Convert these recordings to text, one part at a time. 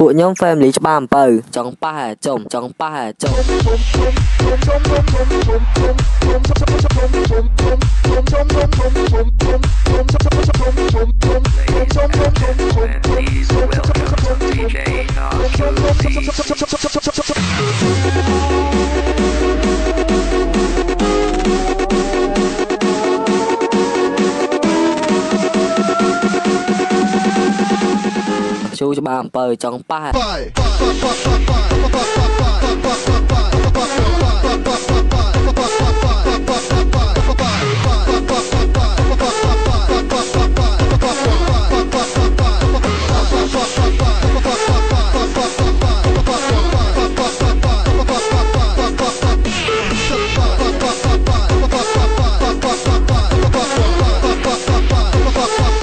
ពួកខ្ញុំ family ច្បារអំពៅចង់ប៉ះអាចំចង់ប៉ះអាចំជួច្បារអំពើចង់ប៉ះ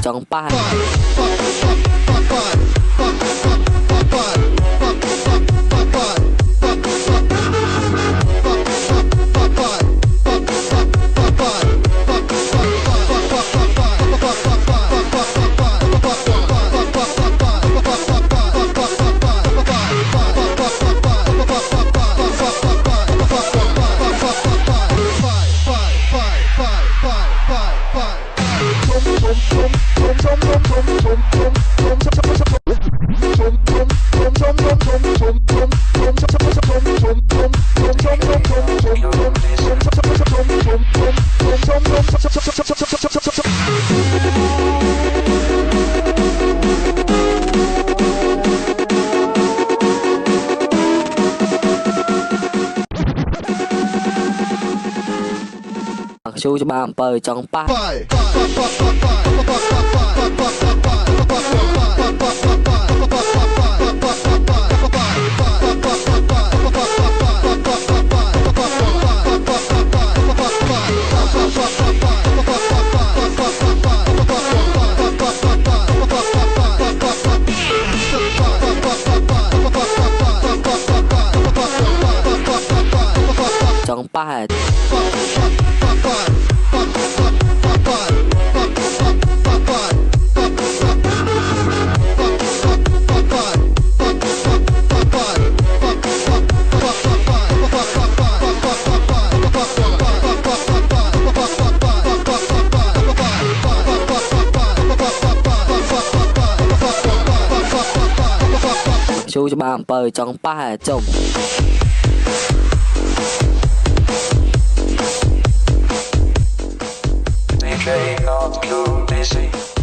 ចង់ប៉ះជួច្បារអំពើចង់ប៉ះចង់ប៉ះជួច្បារអំពើចង់ប៉ះចុំDJ not too busy